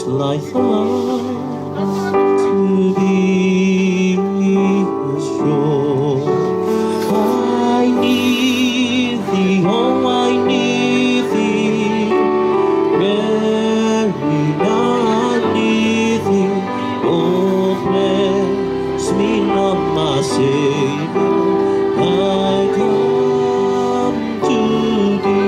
was like to be sure. I need thee, oh, I need thee. Mary, I need thee. Oh, bless me not, my Savior. I come to thee.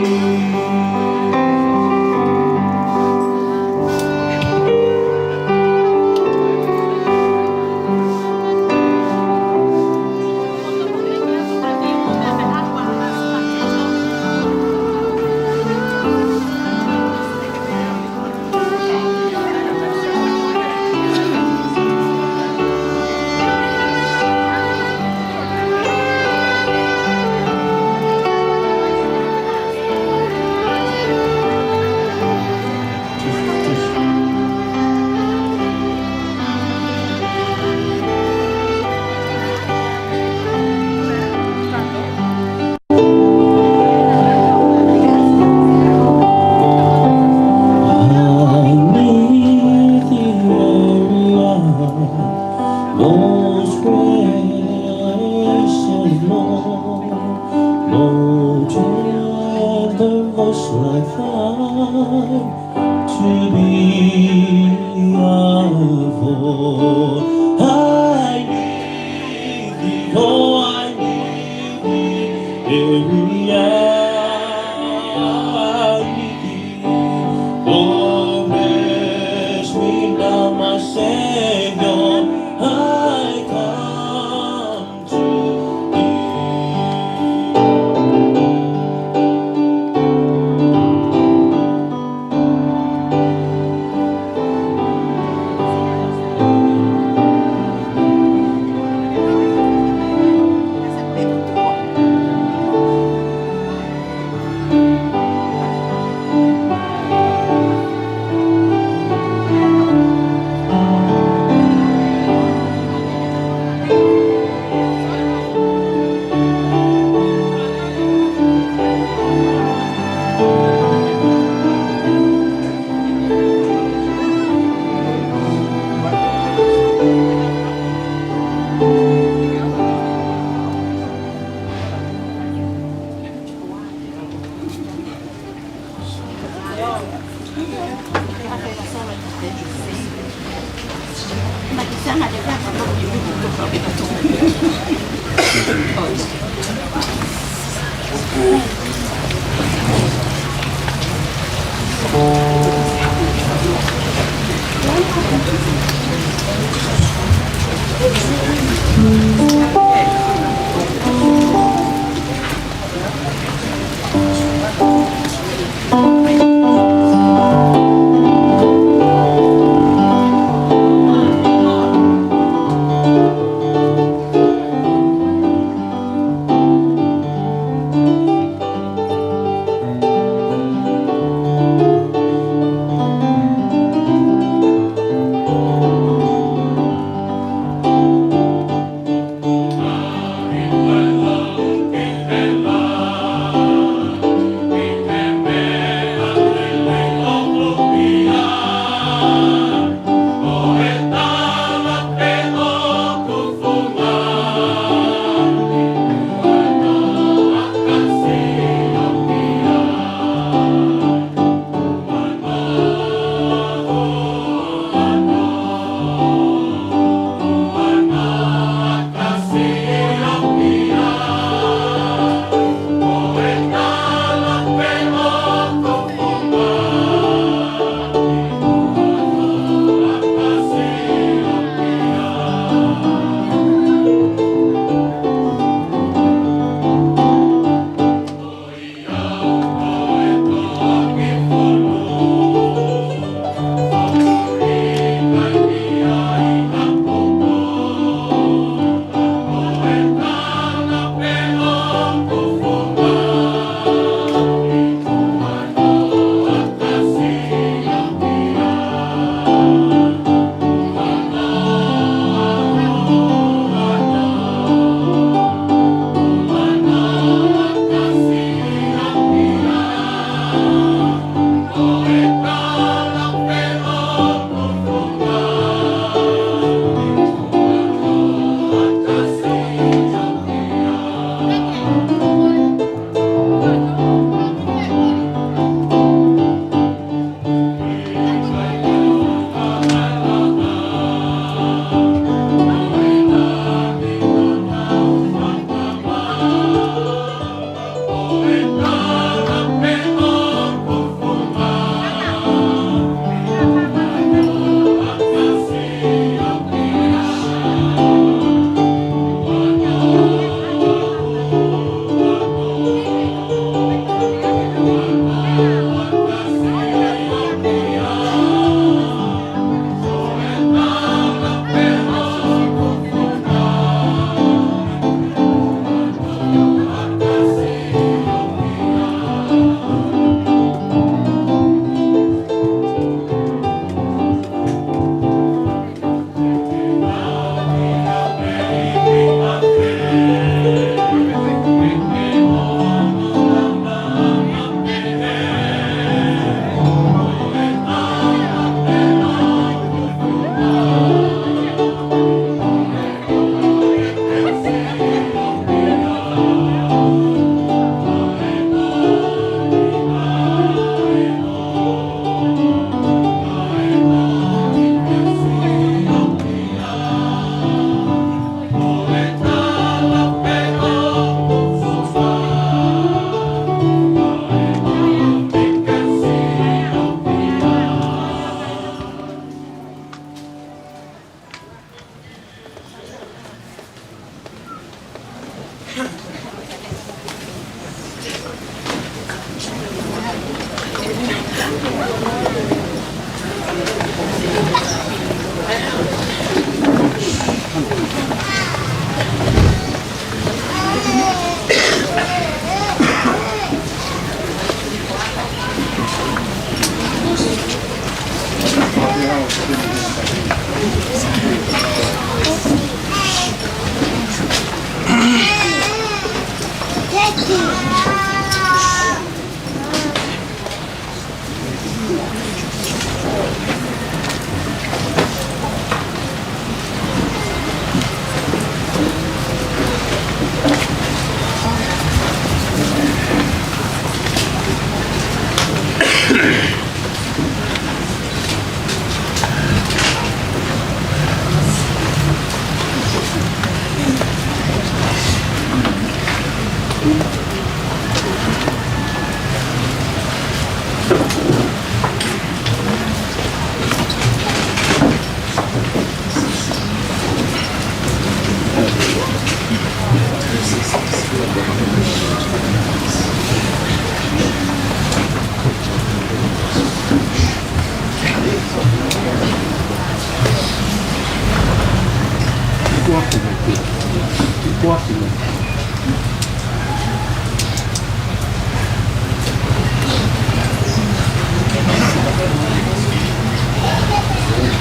Most gracious Lord, no tender voice like thine to be our voice. I need thee, oh, I need thee, every hour I need thee. Oh, bless me now, my Savior. I come to thee.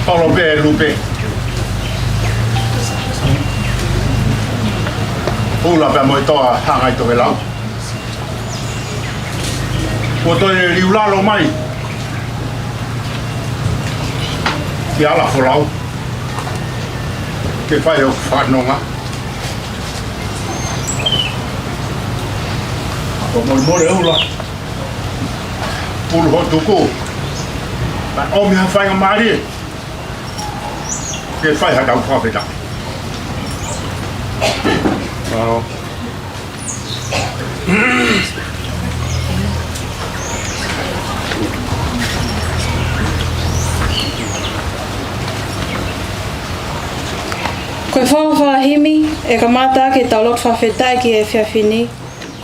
Paulo Bé Lupe. Pula pe mo toa hanga I to vela. O to e liula lo mai. Ki ala folau. Ke fai o whanonga. O mo more ula. Pulu ho tuku. But o mi ha fai o mari. Ke fai ha tau whawheta. Wow. Koe whawhahimi e ka mata ke tau lot whawhetai ki e whiawhini.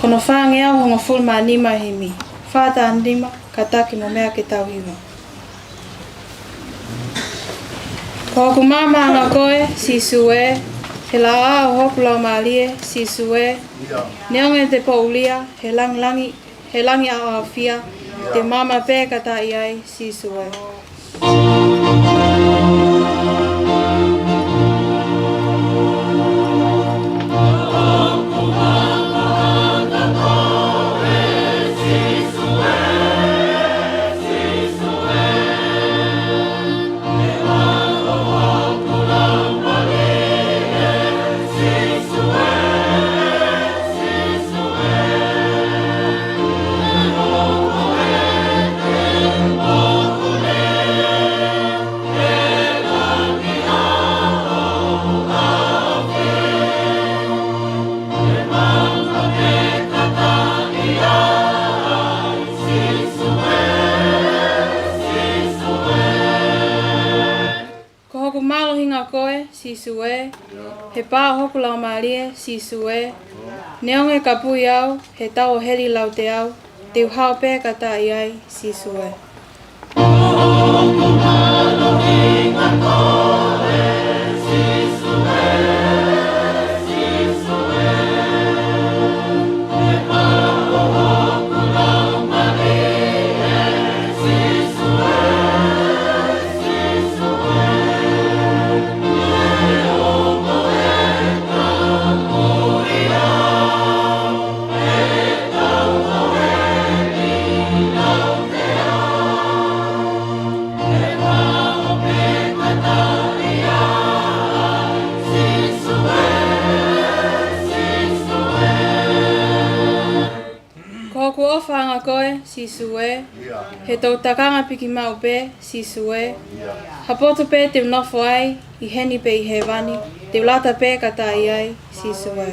Kono whangea honga fulma nima himi. Whata nima ka taki mo mea ke tau hiwa. Ko aku mama anga koe si sue. He la a o hoku lau maalie si sue. Neonge te paulia he langi a awhia. Te mama pē ka tai ai si sue. Si sue, he pā hoku lau maalie, si sue. Neonge ka pui au, he tau o heri lau te au, te uhau pē ka tai ai, si sue. Whanga koe, si sue. He tau takanga piki mau pē, si sue. Hapoto pē te unofo ai, I heni pē I he wani. Te ulata pē ka tai ai, si sue.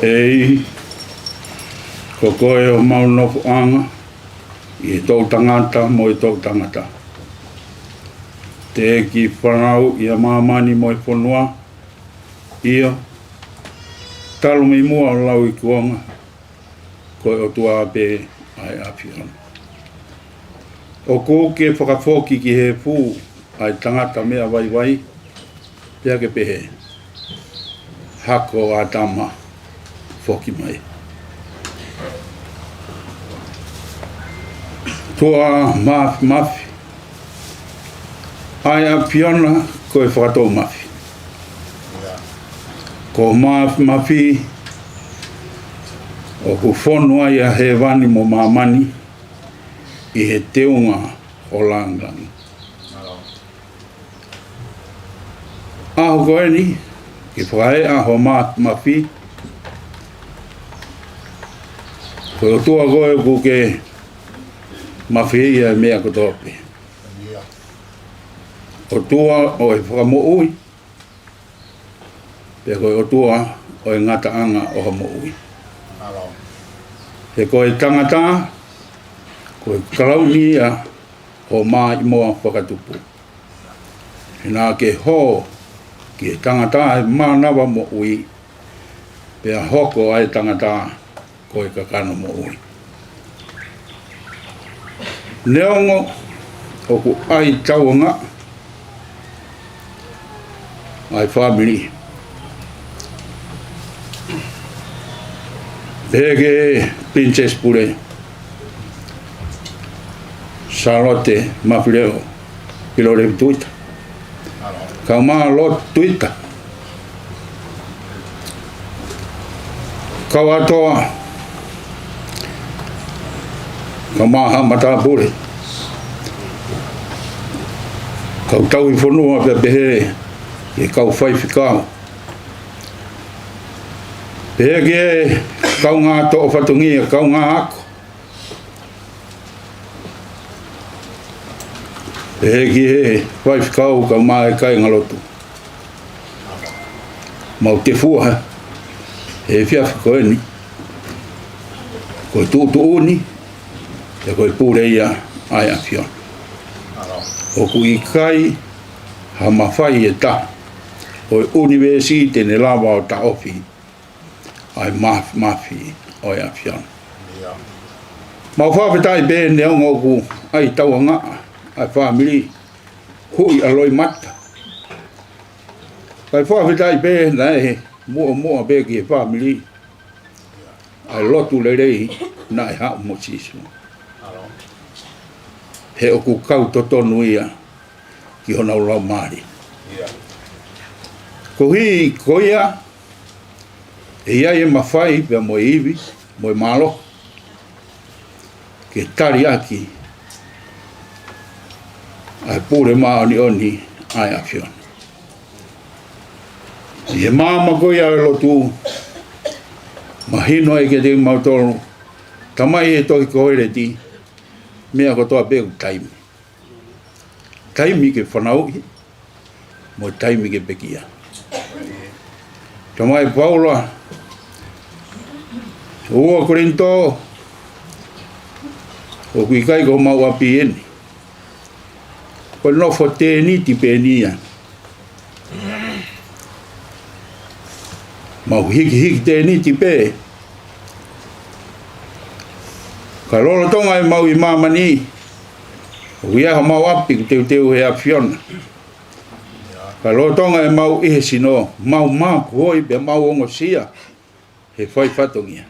Ei, ko koe o maunofo anga, i tau tangata mo i tau tangata. Te ki whanau i a mamani mo i whanua, ia, talo mi mua o lau i kuonga, koe o tua be ai awhiona. O ko ke whakafoki ki he pū, ai tangata mea wai, pia ke pehe, hako a tama, foki mai. Tua mafi. Ai a piona koe whakatou mafi. Ko mafi o ku whonua ia he wani mo mamani i he teunga o langangi. Aho koe ni, ki whae aho mafi, koe o tua koe ku ke mafi ia mea kotope. O tua o e whakamoui, pe koe o tua o e ngata anga o hamoui. He koe tangata, koe karauni ia o maa i moa whakatupu. He nā ke ho, ki e tangata e maa nawa mo ui, pe a hoko ai tangata koe kakano mo ui. Neongo o ku ai tauanga, ai family. Pege Princess Pure, Charlotte Mafileo, Pilore Tuita. Kauma lot Tuita. Kawatoa. Kauma hamata Pure. Kau tau I whanua pe pehe e kau whaiwhikau. Pehe ke kau ngā to'o whatungi e kau ngā ako. Pehe ki he whaiwhikau kau mā e kai ngalotu. Mau te fua he whiawhi koe ni. Koe tūtu uni e koe pūre ia ai a whiona. O ku I kai ha mawhai e ta o universite ne lawa o ta ofi ai mafi o ia whiona. Mau whawhetai be neonga o ku ai tauanga ai family hui aloi mata. Kai whawhetai be na e mua be ki e family ai lotu lerei na e hao mo sisu. He o ku kau totonu ia ki hona urau maari. Ko hi ko ia e ia e mawhai pia mo iwi, mo malo ke tari aki ai pure maa oni ai a whiona. I he māma ko ia e lotu mahino e ke te mautoro tamai e toki ko ere ti mea ko toa pēku taimi. Taimi ke whanau mo taimi ke pekia. Tamai Paula, ua Korinto, o kui kai ko mau api eni. Ko nofo tēni ti pēnia. Mau hiki tēni ti pē. Ka lolo tonga e mau I mamani, o ia mau api ku teu he a whiona. Ka lolo tonga e mau ihe sino, mau hoi pe mau ongo sia, he whai whatongia.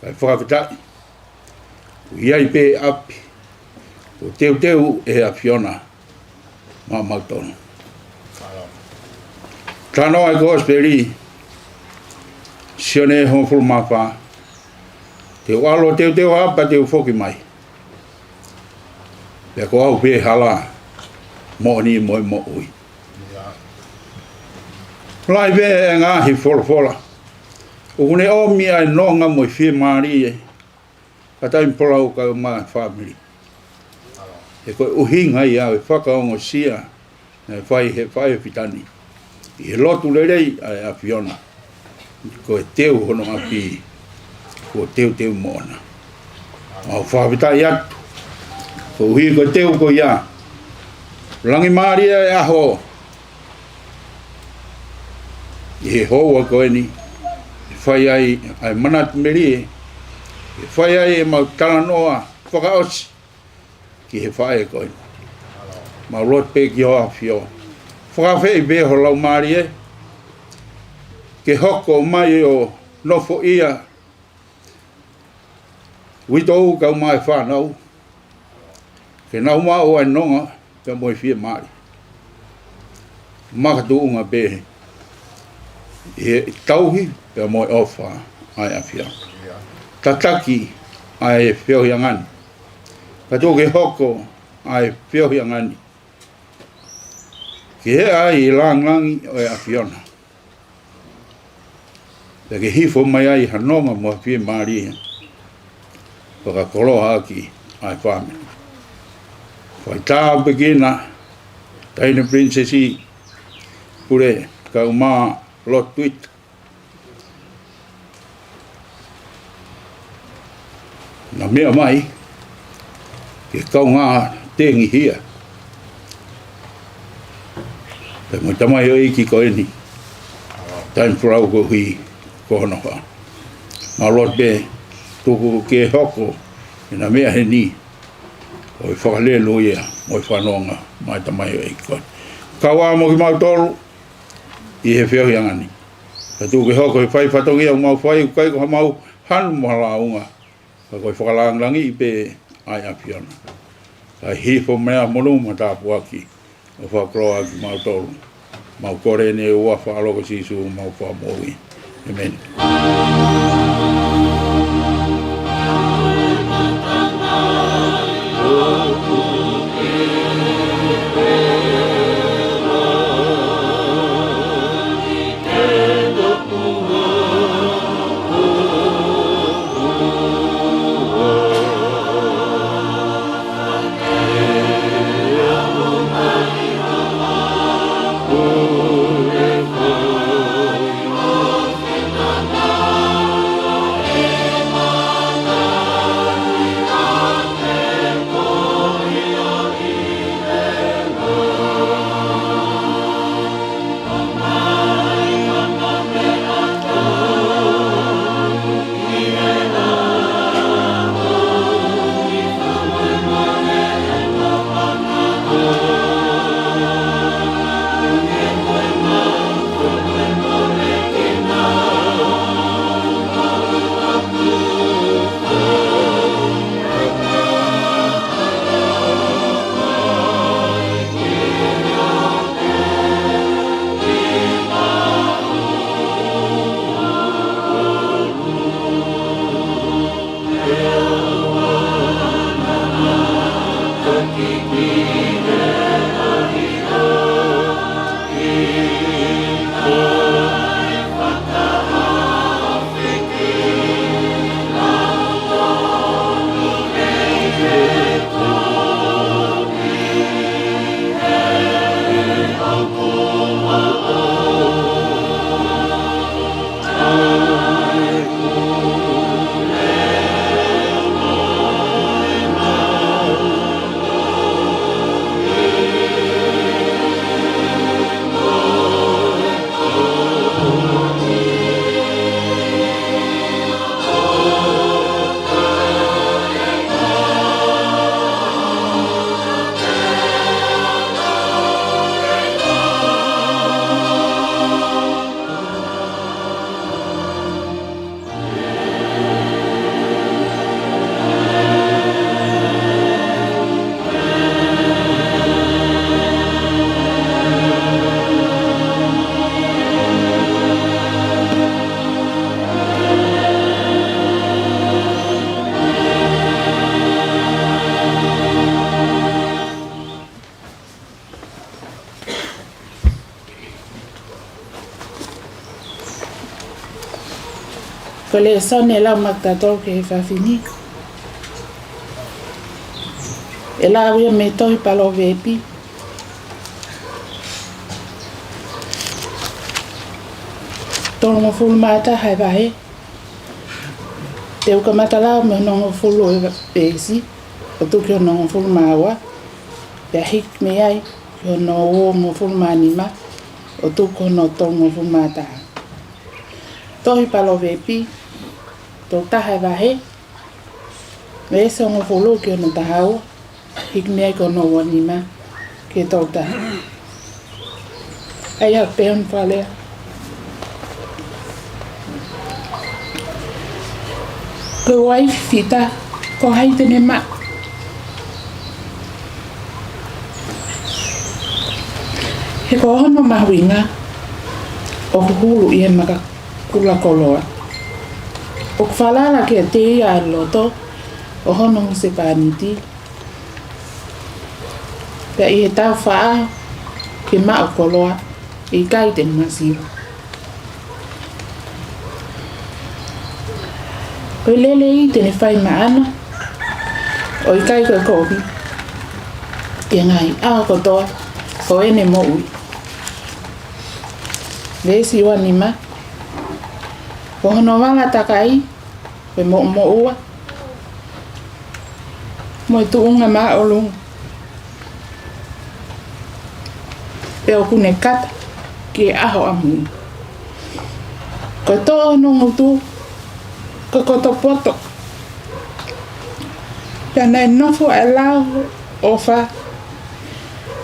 Kai whakawhitai, o ia I pē api, o teu e a whiona, mau tono. Tano ai gospeli, sione honfuru mawha, te walo teu apa teu whoki mai. Pea ko au pē hala, mo ni mo ui. Lai pē e ngahi fola. O kune o mi ai nonga mo I whia maari e. Katai mpola o ka maa family. E koe uhinga I au e whakaongo sia, e whai he whai pitani. I he lotu lerei ai a whiona. ko teu hono api ko teu mona au whawita i atu ko hui ko teu ko ia langi maria e aho i he hoa ko eni whai ai manat meri whai ai e mau talanoa whakaosi ki he whae ko eni mau lot pe ki hoa whio whakawhei be ho lau maria ke hoko mai o nofo ia witou kau mai whanau ke nau mau ai nonga ka moi fie mari makatu unga be e tauhi ka moi ofa ai afia tataki ai fio yangan ka to ke hoko ai fio yangan ke ai langi o afiona ke hifo mai ai hanonga mo fie mari ka kolo aki ai fami foi ta begina taina princesi pure ka uma lot tweet na mea mai ke kau ngā tengi hia pe mo tamai oi ki ko eni tain frau ko hui ko no ha ma lot be tuku ke hoko ina mea he ni o whakalelo ia o whanonga mai tamai o iko kawa mo ki mau tolu i he whiau iangani ka tuku ke hoko he whai whatongi au mau whai kai ko mau hanu mahala unga ka koe whakalangi i pe ai apiona ka hifo mea monu ma tāpu aki o whakroa ki mau tolu mau kore ne ua whaaloko sisu mau whamowi amen. Ko le sone la maktator ke fa fini. E la via me toi palo vepi. Tongo fulu mata hai vahe. Te uka matala me nongo fulu e pesi. O tuki o nongo fulu mawa. Pea hik me ai. O no fulu manima. O tuko no tongo fulu mata. Tohi palo vepi. Tō taha vahe. Me ese ongo fulu ki o no tahau. Hik me ai ko no wanima. Ke tō taha. Ai hak peon whalea. Ko wai fita. Ko hai tene ma. He ko hono mahuinga. O hulu i he maka kula koloa. O kwhalala ke te ia loto. O hono se paniti. Pea i he tau whaa. Ke ma o koloa. I kai tene masiru. Koe lele i tene whai maana. O i kai koe kohi. Ke ngai a kotoa. Ko ene mo ui. Vesi wani ma. Ko hono wala takai. Koe mo ua. Mo i tuunga ma o lunga. Peo kune kata. Ki aho amu. Ko toa nongo tu. Ko koto poto. Pea nai nofo e lau o wha.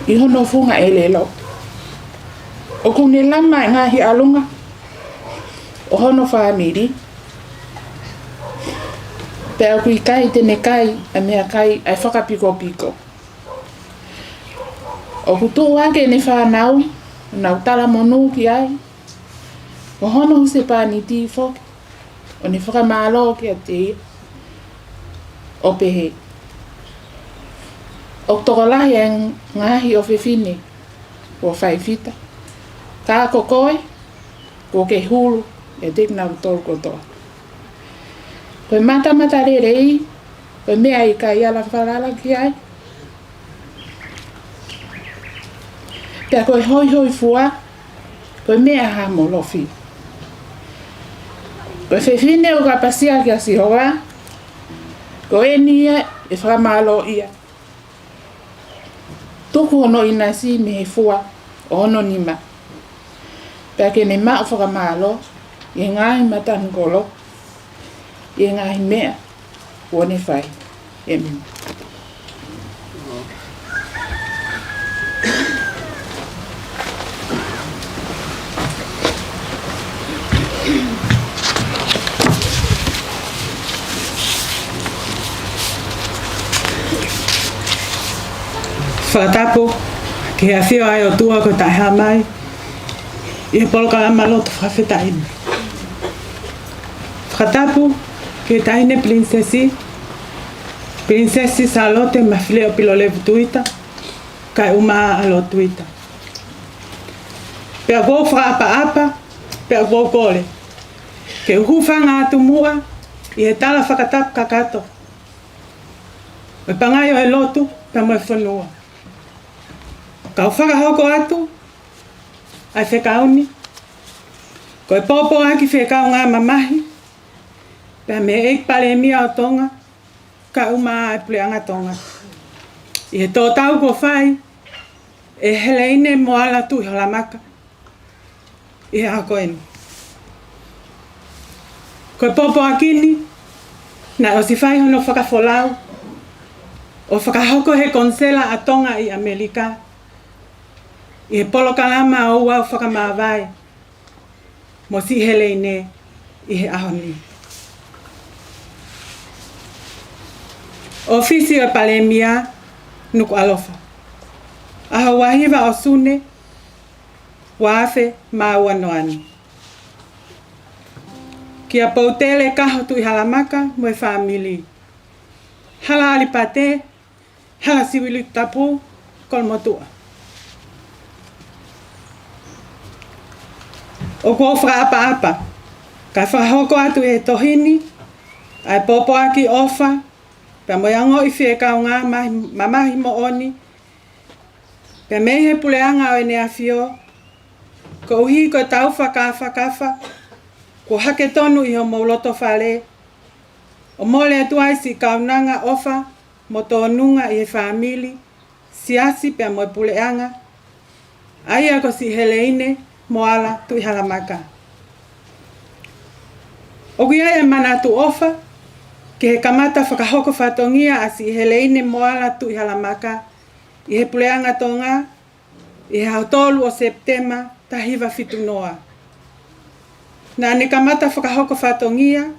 I hono funga e lelo. O kune lama ngahi alunga. O hono whamiri. Pea kui kai tene kai. A mea kai ai whakapiko piko. O kutu wake ne whanau. Nau tala monu ki ai. O hono se paniti foki. O ne whakamalo ki a te. O pehe. O tokolahi e ngahi o whiwhine. O whaifita. Ka kokoe. Ko ke hulu. E tek nau tolu kotoa. Koe mata rerei. Koe mea i ka iala whalala ki ai. Pea koe hoi fua. Koe mea ha molofi. Koe whiwhine o ka pasia ki a sihoa. Koe nia e whakamalo ia. Tuku hono inasi me he fua. O hono nima. Pea ke ne ma o whakamalo. I ngahi matan kolo. I ngahi mea. Wone whai. E mimi. Whakatapo, ke hea whio ai o tua ko tai hea mai, i he poloka ama loto whawhetai. Whakatapo, ke taine prinsesi sa lote ma while o pilo levu tuita, kai umaa alo tuita. Pea gō whaapa, pea gō kore, ke uhufanga atu mua, i he tala whakatapo kakato. Me pangai o he lotu, pea mo e whanua. Kau whakahoko atu, ai whekauni. Ko e pōpō aki whekau ngā mamahi, pia me eik pale e mia o tonga, ka uma ai puleanga tonga. I he tōtau ko whai, e heleine mo ala tu i hola maka, i he hako eni. Ko e pōpō akini, na o si whai hono whakawholau, o whakahoko he konsela a tonga i Amerika, i he polo kalama o wau whakamawai, mo si heleine i he ahoni. Ofisi o Palemia, nuku alofa. Aho wahiwa o sune, wafe maua noani. Kia poutele kaho tu i halamaka mo e whamili. Hala alipate, hala siwili tapu, kolmotua. O ko whaapa, ka whahoko atu e tohini, ai popo aki ofa, pia moiango i whiekau ngā mamahi mo oni, pia mehe puleanga o ene a whio, ko uhi ko tau whakawha, Ko hake tonu I ho mauloto whale. O mole atuai si kaunanga ofa mo tōnunga I he whamili. Siasi pia mo puleanga. Aia ko si heleine moala tui halamaka. O kia e manatu ofa. Ke he kamata whakahoko whatongia a si heleine moala tui halamaka. I he puleanga tonga. I he hautolu o Septema tahiwa fitu noa. Na ne kamata whakahoko whatongia.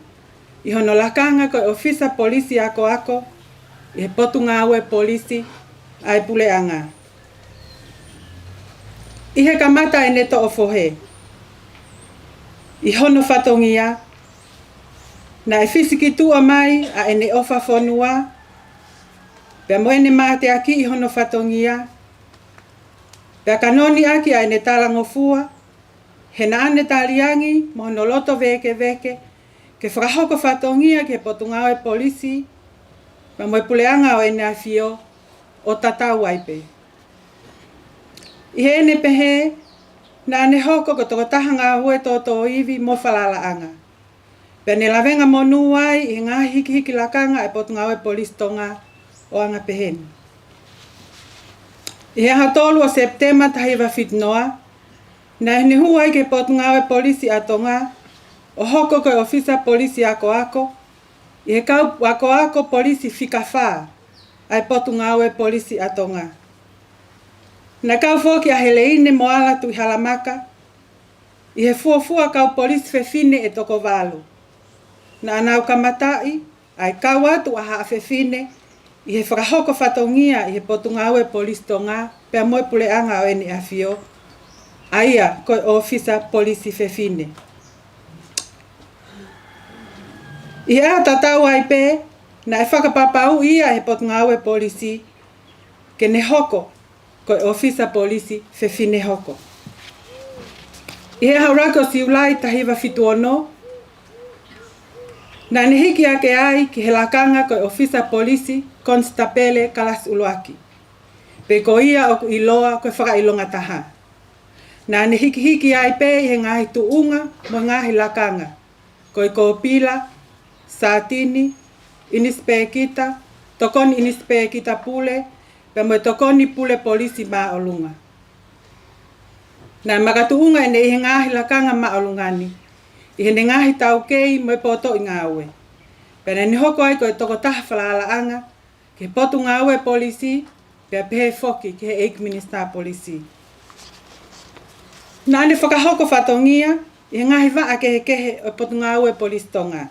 I hono lakanga ko ofisa polisi ako. I he potunga aue polisi ai puleanga. I he kamata e neto o fohe. I hono whatongia. Na e fisiki tua mai a ene ofa whanua. Pea moene mate aki I hono whatongia. Pea kanoni aki a ene talangofua. He na ane taliangi mo hono loto veke. Ke whakahoko whatongia ke potunga e polisi. Pea moe puleanga o ene awhio o tatau aipe. I he ene pehe na ane hoko ko toko tahanga hue toto iwi mo whalalaanga. Pea ne lawenga monu ai I ngā hiki lakanga e potunga e polisi tonga o anga pehen. I he hatolu o Septema tahiwa fitnoa, na ne huai ke potunga e polisi atonga, o hoko ko ofisa polisi ako, I he kau ako polisi whikawha ai potunga e polisi atonga. Na kau foki a heleine moala tui halamaka, I he fuafua kau polisi whewhine e toko walu. Na anau kamatai, ai kau atu a haa whewhine, I he whakahoko whatongia I he potunga aue polisi tonga, pea moe puleanga o ene awhio, aia koe ofisa polisi whewhine. I he a tatau ai pe, na e whakapapau ia he potunga aue polisi, ke ne hoko koe ofisa polisi whewhine hoko. I he haurako siulai tahiwa fituono, na ne hiki ake ai ki he lakanga koe ofisa polisi Constapele Kalas Uluaki. Pe ko ia o iloa koe whakailonga taha. Na ne hiki ai pe I he ngahi tuunga mo ngahi lakanga. Koe Kopila, Satini, Inispekita, tokoni Inispekita pule, pe mo tokoni pule polisi maolunga. Na makatuunga ene I he ngahi lakanga maolungani. I he ngahi tau kei mo poto I ngawe. Pena ni hoko ai koe toko taha whalaalaanga, ke potu ngawe polisi, pea pehe foki ke he eik minister polisi. Na ane whakahoko whatongia, I he ngahi waa kehe o potu ngawe polisi tonga.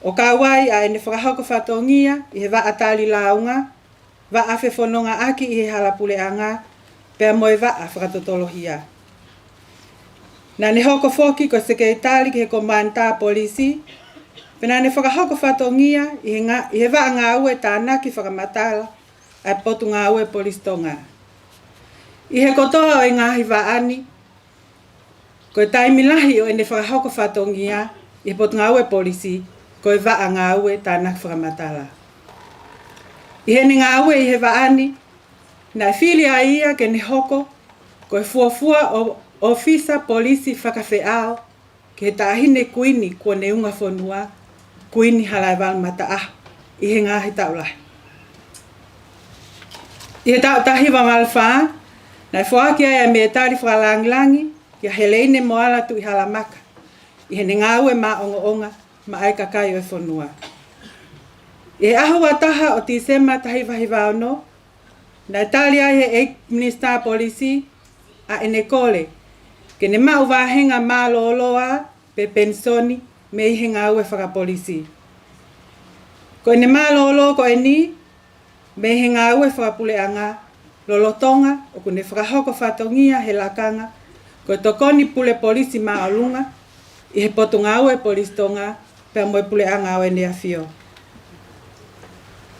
O kawai a ene whakahoko whatongia, I he waa atali launga, waa awhewhononga aki I he halapuleanga, pea moe waa whakatotolohia. Na ne hoko foki ko sekretari ke komanta polisi. Pena ne whakahoko whatongia I he waa ngā ue tānaki whakamatala ai potu ngā ue polisi tonga. I he kotoa o ngāhi waani. Ko taimilahi o ene whakahoko whatongia I he potu ngā ue polisi ko he waa ngā ue tānaki whakamatala. I he ni ngā ue I he waani. Na whili a ia ke ne hoko ko he fuafua o ofisa polisi whakawheao ke he tāhine kuini kua ne unga whanua kuini halai wal mata I he ngāhi taulahi. I he tahiwa malwha, na whaaki ai a me tari whakalangilangi ki a heleine moala tu I halamaka. I he ne ngāue mā onga ma ai kakai o e whanua. I he ahua taha o tisema tahiwa hiwa ono, na tali ai he eik minister polisi a ene kole, ke ne mau wahenga mā loloa pe pensoni me I he ngāue whakapolisi. Ko ne mā lolo ko e ni, me he ngāue whakapuleanga, lolotonga o kune whakahoko whatongia he lakanga, ko tokoni pule polisi mā alunga, I he potu ngāue polisi tonga, pea moe puleanga o ene awhio.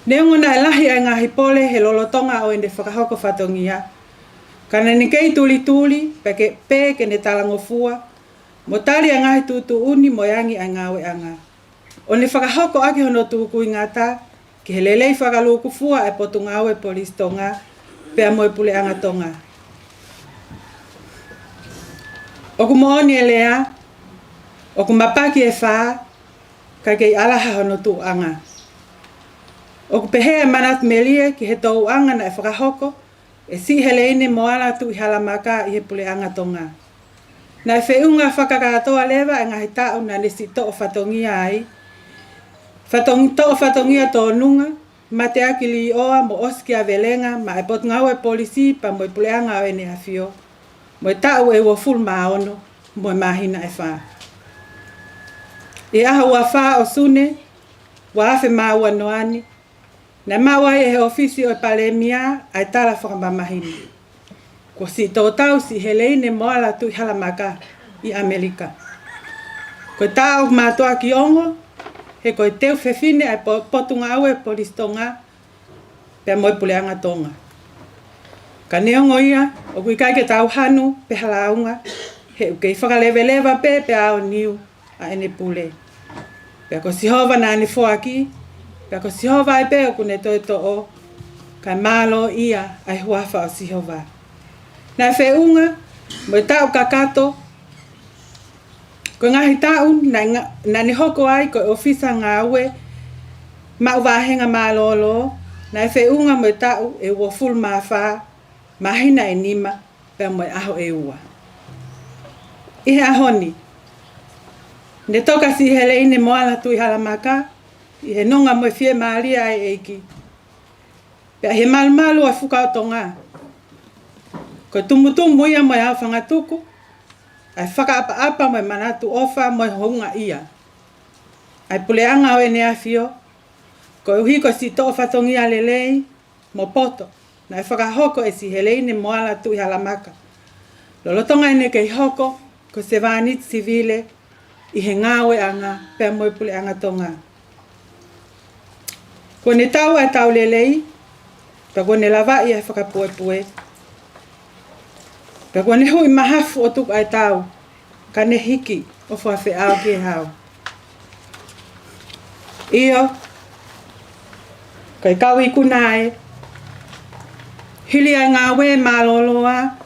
Ne ngona e lahi ai ngahi pole he lolotonga o ene whakahoko whatongia, kana ni kei tuli pe ke ne talangofua, mo tali a ngahi tutu uni mo yangi a ngawe anga. O ne whakahoko ake hono tuku I ngata, ke he lelei whakalukufua e potu ngawe polisi tonga, pea moe pule anga tonga. O kumooni e lea, O ku mapaki e wha, ka kei alaha hono tu anga. O ku pehea manat melia ki he tau anga na e whakahoko, e si hele ine moala tu i halamaka i he pule anga tonga. Na e whiunga whakakatoa lewa e ngahi tau na nesi to'o whatongia ai. To'o whatongia tō nunga, ma te aki li oa mo oski a velenga, ma e pot ngau e polisi pa mo i pule anga o ene hawhio. Mo e tau e ua full maono, mo e mahina e wha. E aha ua wha o sune, wa afe maua noani, na maua e he ofisi o e Palemia ai tala whakamamahini. Ko si tō tau si heleine moala tu i halamaka i Amerika. Ko tau mātua ki ongo, he koe teu whewhine ai potunga au e polistonga, pia moi puleanga tonga. Ka neongo ia, o kui kai ke tau hanu, pe halaunga, he ukei whakalewelewa pe ao niu a ene pule. Pia ko sihova na ane foaki, pia ko sihova ai pe o kune toi to'o, kai malo ia ai huafa o sihova. Na whiunga, mo tau kakato, ko ngahi tau na ni hoko ai ko ofisa ngā ue, mau wahenga malolo, na whiunga mo tau e ua full mawha, mahina e nima, pia mo aho e ua. Ihe ahoni, ne toka si hele ine moala tu i halamaka, i he nonga mo fie maalia ai eiki. Pia he malu a fuka o tonga. Ko tumutumu ia mo au whangatuku, ai whakaapa mo manatu ofa mo honga ia. Ai puleanga o ene awhio, ko uhi ko si tō whatongia lelei, mo poto, na e whakahoko e si heleine moala tu i halamaka. Lolotonga ene kei hoko, ko se vānit sivile, i he ngāwe anga, pia mo i puleanga tonga. Ko ne tau e tau lelei, pa ko ne lava i e whakapuepue, pia kua ne hui mahafu o tuk ai tau, ka ne hiki o whawhi au ki hau. Iyo, kai kau i kunae, hili ai ngā we maloloa,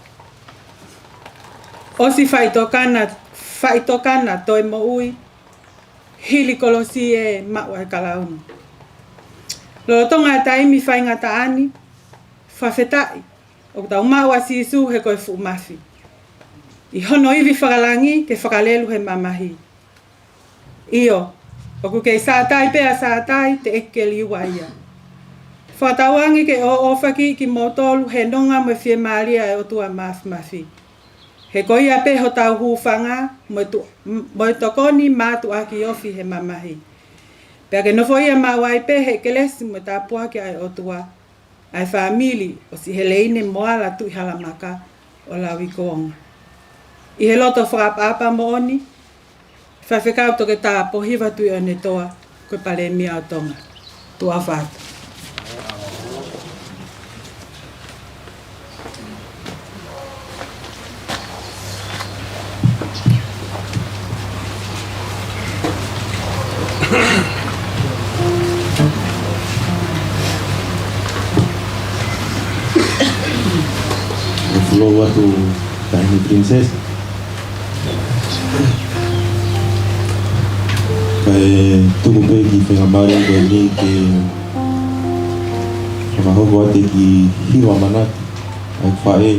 osi whaitokana toi mo ui, hili kolosi e mau ai kalaunu. Lolotonga e taimi whainga taani, whawhetai, o tau mau a sisu he koe fu mafi. I hono iwi whakalangi ke whakalelu he mamahi. Iyo, o ku kei sātai pea sātai te eke liua ia. Whatawangi ke o ofaki ki motolu he nonga mo fie maria e o tua mafi. He koia pe ho tau hūwhanga mo e tokoni mātu aki ofi he mamahi. Pea ke nofo ia mawai pe he kelesi mo tā puake ai o tua. Ai whamili o si heleine moala tu i halamaka o lawi koonga. I he loto whakapapa mo oni, whawhekau toke tā pohiwa tui o ne toa koe Palemia o tonga. Tua whātu. Flow a tu tiny princesa. Kai tuku pe ki whengamari ko e ni ke whakahoko ate ki hiwa manati ai whae.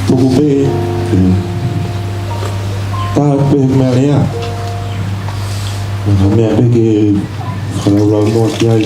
Tuku pe pe mea lea. Nga mea pe ke whakaulau noa ki ai.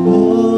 Oh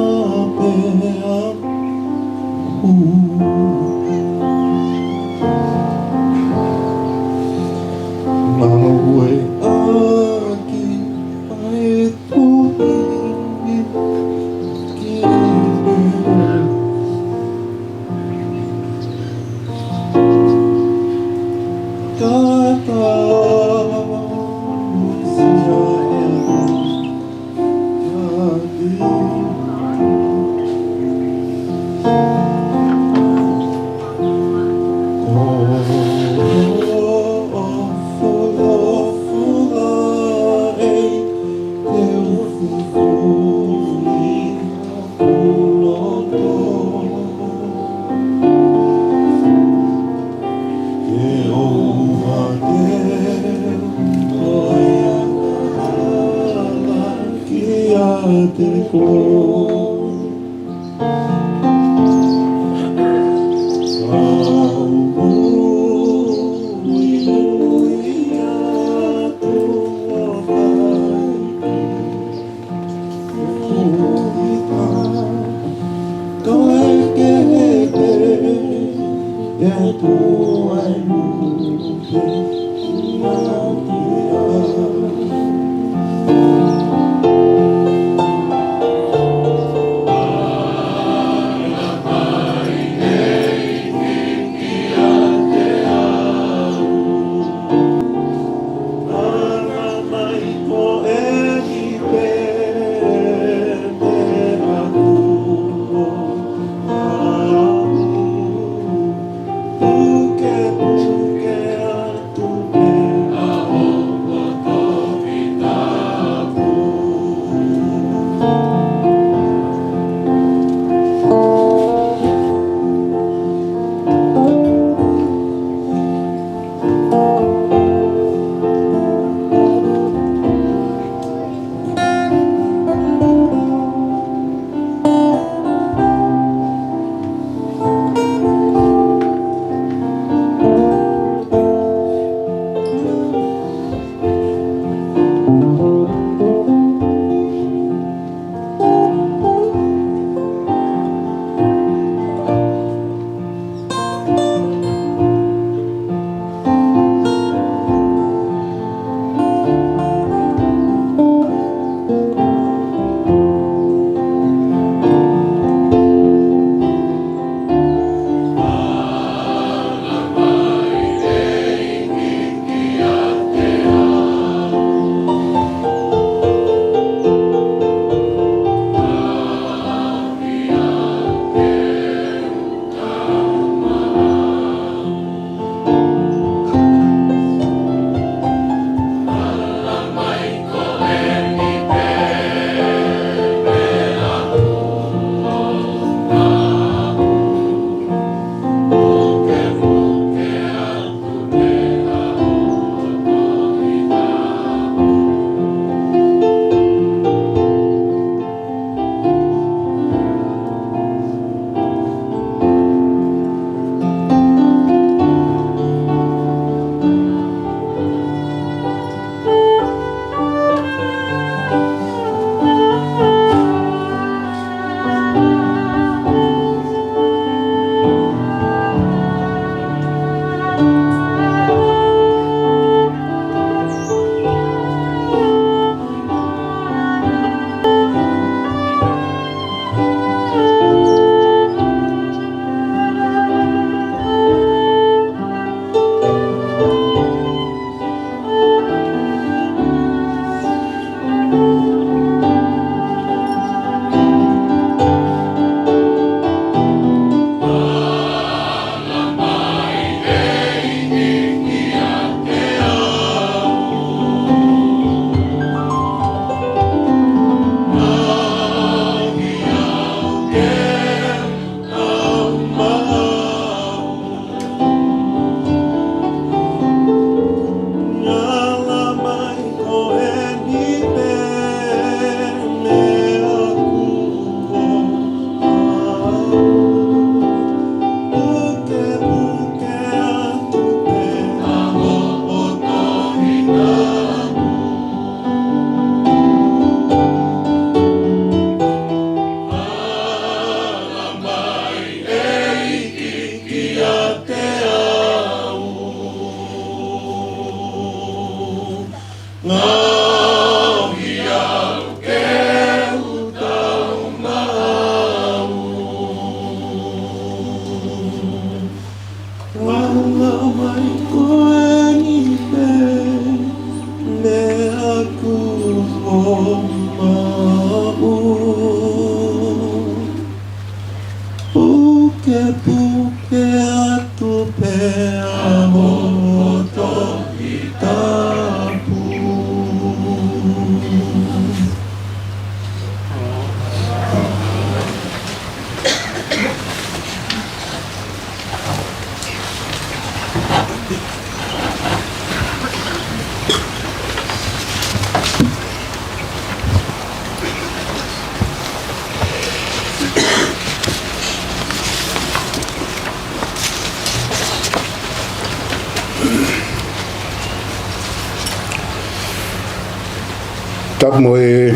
tak mo e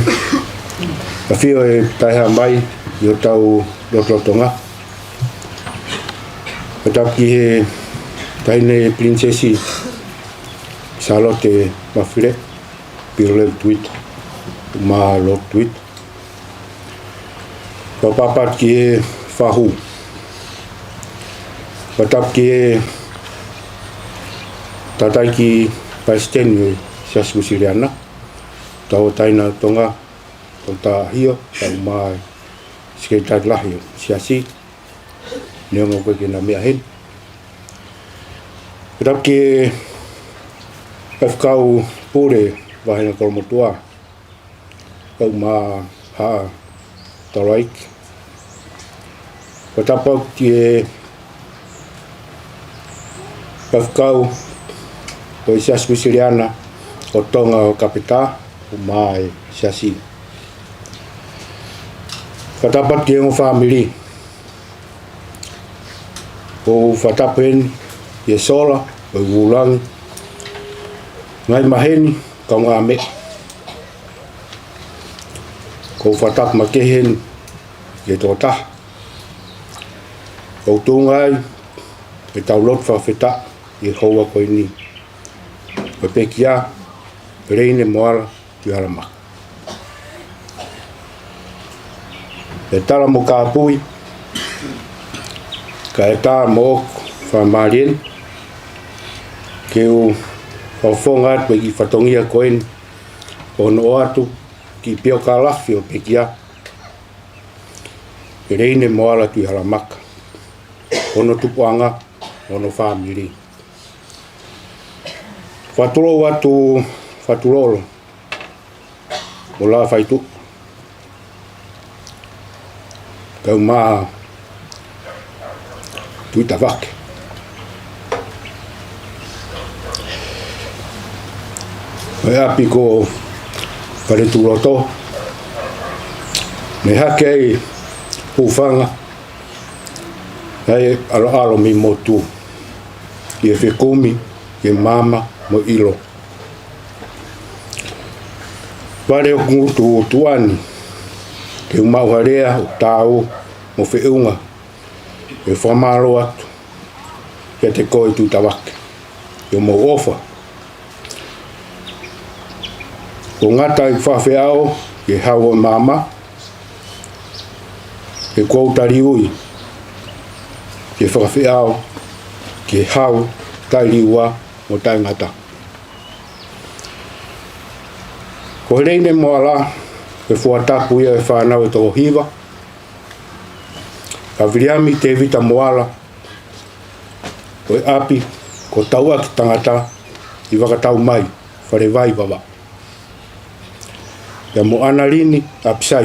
a fio e tai mai yo tau lotonga tak ki he tai ne princesi Charlotte Mafire pirle tweet ma lo tweet papat ki fahu patap ki tatai ki pasten sias musiriana tau taina tonga tonta hio tau mai skeitat lah yo siasi nemo ko kina mea hen patap ki kau pure bahina kolmotua kau ma ha taraik patap ki kau o sias musiriana o tonga o kapita o mai siasi katapat ki o family o fatapen ye sola o ulang ngai maheni ka ngame ko fatap makehen ye tota ko tungai e taulot fa feta ye hoa ko ni ko pekia reine moal ti alama e tala mo ka pui ka eta mo fa marien ke o fonga pe ki fatongia koen ono atu ki pio kala fio pekia reine moala ti alama ono tupuanga ono family fatulo watu fatulolo ola faitu kau ma tu tavak ya piko pare tuloto ne hake ufanga ai alo mi motu ye fekumi ye mama mo ilo pare o tu tuani ke uma harea o tau mo feunga e famalo atu ke te koi tu tawak yo mo ofa o ngata i whawheao ke hawa mama ke koutari ui ke whawheao ke hau tairiua mo tai ngata ko reine moala ke fuatapu ia e whanau e toko hiva ka viriami te vita moala ko e api ko taua ki tangata i wakatau mai whare vai wawa ia mo analini apisai